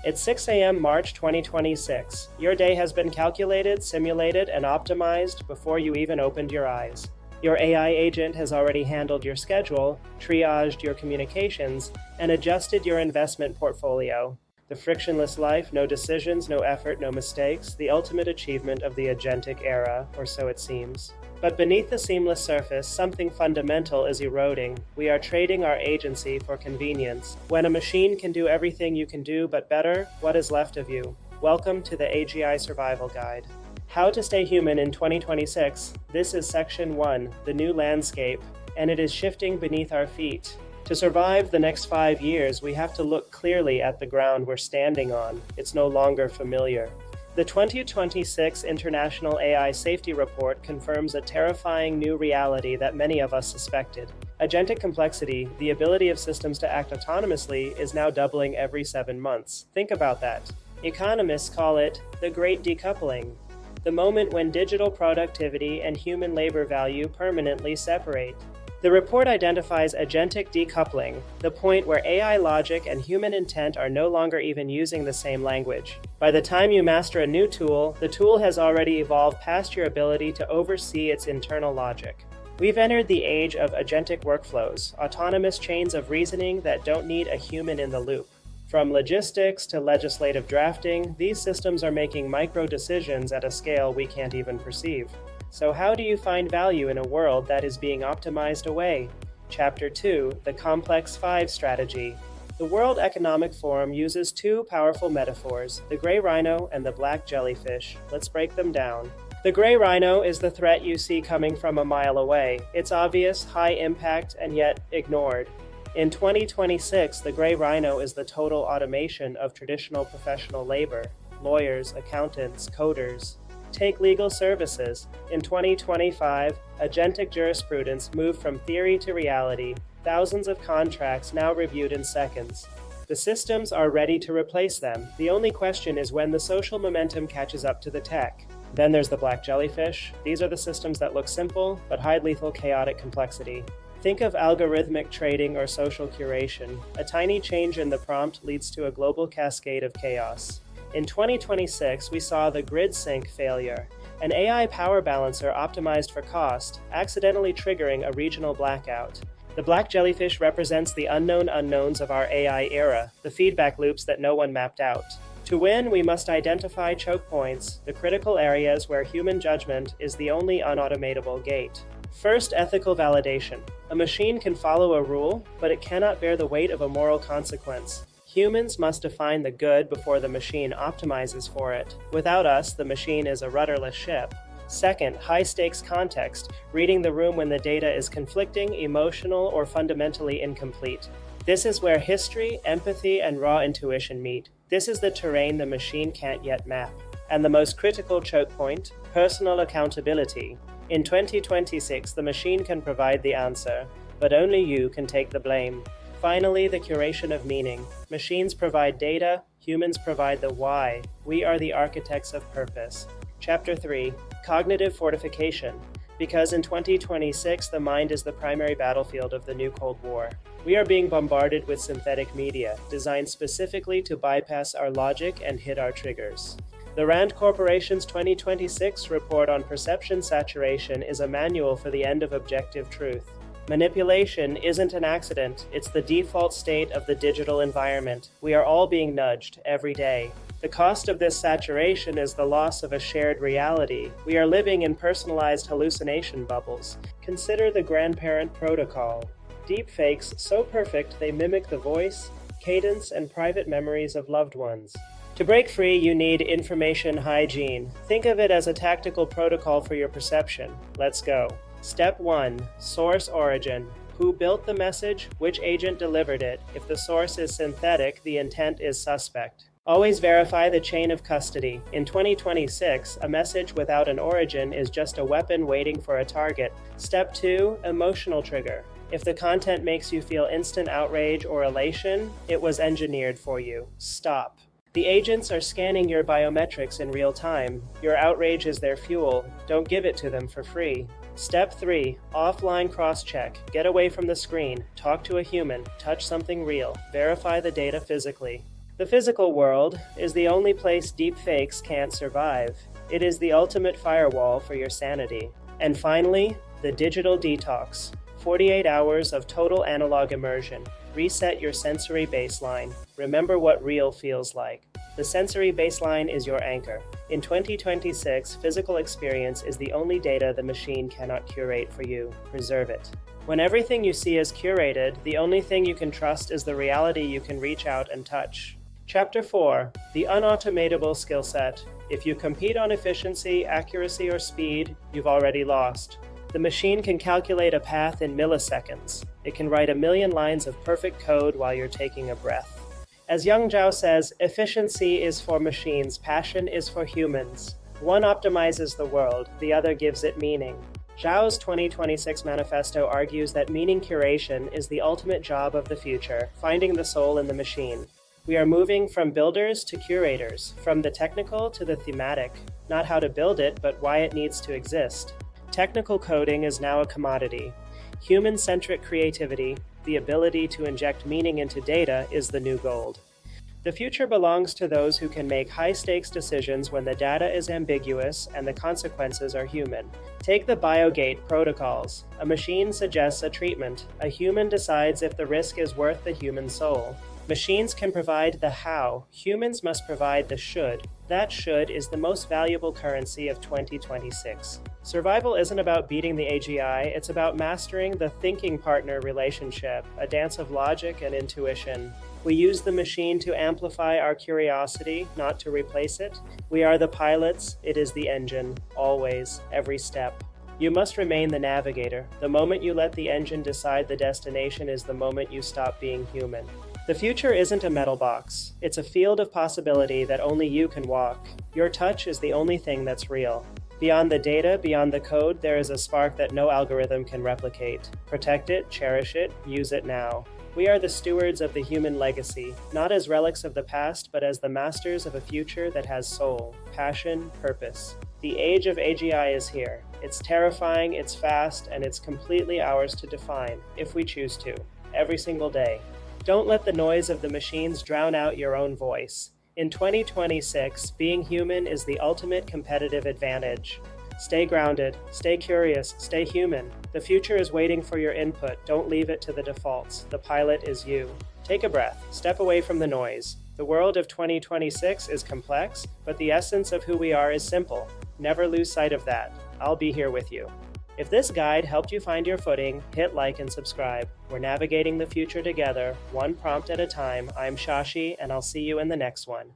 It's 6 a.m. March 2026. Your day has been calculated, simulated, and optimized before you even opened your eyes. Your AI agent has already handled your schedule, triaged your communications, and adjusted your investment portfolio. The frictionless life, no decisions, no effort, no mistakes, the ultimate achievement of the agentic era, or so it seems. But beneath the seamless surface, something fundamental is eroding. We are trading our agency for convenience. When a machine can do everything you can do but better, what is left of you? Welcome to the AGI Survival Guide. How to stay human in 2026. This is Section 1, the new landscape, and it is shifting beneath our feet. To survive the next 5 years, we have to look clearly at the ground we're standing on. It's no longer familiar. The 2026 International AI Safety Report confirms a terrifying new reality that many of us suspected. Agentic complexity, the ability of systems to act autonomously, is now doubling every 7 months. Think about that. Economists call it the Great Decoupling, the moment when digital productivity and human labor value permanently separate. The report identifies agentic decoupling, the point where AI logic and human intent are no longer even using the same language. By the time you master a new tool, the tool has already evolved past your ability to oversee its internal logic. We've entered the age of agentic workflows, autonomous chains of reasoning that don't need a human in the loop. From logistics to legislative drafting, these systems are making micro decisions at a scale we can't even perceive. So how do you find value in a world that is being optimized away? Chapter 2, the Complex 5 Strategy. The World Economic Forum uses two powerful metaphors, the gray rhino and the black jellyfish. Let's break them down. The gray rhino is the threat you see coming from a mile away. It's obvious, high impact, and yet ignored. In 2026, the gray rhino is the total automation of traditional professional labor, lawyers, accountants, coders. Take legal services. In 2025, agentic jurisprudence moved from theory to reality, thousands of contracts now reviewed in seconds. The systems are ready to replace them. The only question is when the social momentum catches up to the tech. Then there's the black jellyfish. These are the systems that look simple, but hide lethal chaotic complexity. Think of algorithmic trading or social curation. A tiny change in the prompt leads to a global cascade of chaos. In 2026, we saw the grid sync failure, an AI power balancer optimized for cost, accidentally triggering a regional blackout. The black jellyfish represents the unknown unknowns of our AI era, the feedback loops that no one mapped out. To win, we must identify choke points, the critical areas where human judgment is the only unautomatable gate. First, ethical validation. A machine can follow a rule, but it cannot bear the weight of a moral consequence. Humans must define the good before the machine optimizes for it. Without us, the machine is a rudderless ship. Second, high-stakes context, reading the room when the data is conflicting, emotional, or fundamentally incomplete. This is where history, empathy, and raw intuition meet. This is the terrain the machine can't yet map. And the most critical choke point, personal accountability. In 2026, the machine can provide the answer, but only you can take the blame. Finally, the curation of meaning. Machines provide data, humans provide the why. We are the architects of purpose. Chapter 3, Cognitive Fortification. Because in 2026, the mind is the primary battlefield of the new Cold War. We are being bombarded with synthetic media, designed specifically to bypass our logic and hit our triggers. The Rand Corporation's 2026 report on perception saturation is a manual for the end of objective truth. Manipulation isn't an accident, it's the default state of the digital environment. We are all being nudged every day. The cost of this saturation is the loss of a shared reality. We are living in personalized hallucination bubbles. Consider the grandparent protocol. Deepfakes so perfect they mimic the voice, cadence, and private memories of loved ones. To break free, you need information hygiene. Think of it as a tactical protocol for your perception. Let's go. Step 1. Source origin. Who built the message? Which agent delivered it? If the source is synthetic, the intent is suspect. Always verify the chain of custody. In 2026, a message without an origin is just a weapon waiting for a target. Step 2. Emotional trigger. If the content makes you feel instant outrage or elation, it was engineered for you. Stop. The agents are scanning your biometrics in real time. Your outrage is their fuel. Don't give it to them for free. Step 3. Offline cross-check. Get away from the screen. Talk to a human. Touch something real. Verify the data physically. The physical world is the only place deep fakes can't survive. It is the ultimate firewall for your sanity. And finally, the digital detox. 48 hours of total analog immersion. Reset your sensory baseline. Remember what real feels like. The sensory baseline is your anchor. In 2026, physical experience is the only data the machine cannot curate for you. Preserve it. When everything you see is curated, the only thing you can trust is the reality you can reach out and touch. Chapter 4. The unautomatable skill set. If you compete on efficiency, accuracy, or speed, you've already lost. The machine can calculate a path in milliseconds. It can write 1,000,000 lines of perfect code while you're taking a breath. As Young Zhao says, efficiency is for machines, passion is for humans. One optimizes the world, the other gives it meaning. Zhao's 2026 manifesto argues that meaning curation is the ultimate job of the future, finding the soul in the machine. We are moving from builders to curators, from the technical to the thematic, not how to build it, but why it needs to exist. Technical coding is now a commodity. Human-centric creativity, the ability to inject meaning into data, is the new gold. The future belongs to those who can make high-stakes decisions when the data is ambiguous and the consequences are human. Take the BioGate protocols. A machine suggests a treatment. A human decides if the risk is worth the human soul. Machines can provide the how. Humans must provide the should. That should is the most valuable currency of 2026. Survival isn't about beating the AGI, it's about mastering the thinking partner relationship, a dance of logic and intuition. We use the machine to amplify our curiosity, not to replace it. We are the pilots, it is the engine, always, every step. You must remain the navigator. The moment you let the engine decide the destination is the moment you stop being human. The future isn't a metal box. It's a field of possibility that only you can walk. Your touch is the only thing that's real. Beyond the data, beyond the code, there is a spark that no algorithm can replicate. Protect it, cherish it, use it now. We are the stewards of the human legacy, not as relics of the past, but as the masters of a future that has soul, passion, purpose. The age of AGI is here. It's terrifying, it's fast, and it's completely ours to define, if we choose to, every single day. Don't let the noise of the machines drown out your own voice. In 2026, being human is the ultimate competitive advantage. Stay grounded, stay curious, stay human. The future is waiting for your input. Don't leave it to the defaults. The pilot is you. Take a breath. Step away from the noise. The world of 2026 is complex, but the essence of who we are is simple. Never lose sight of that. I'll be here with you. If this guide helped you find your footing, hit like and subscribe. We're navigating the future together, one prompt at a time. I'm Shashi, and I'll see you in the next one.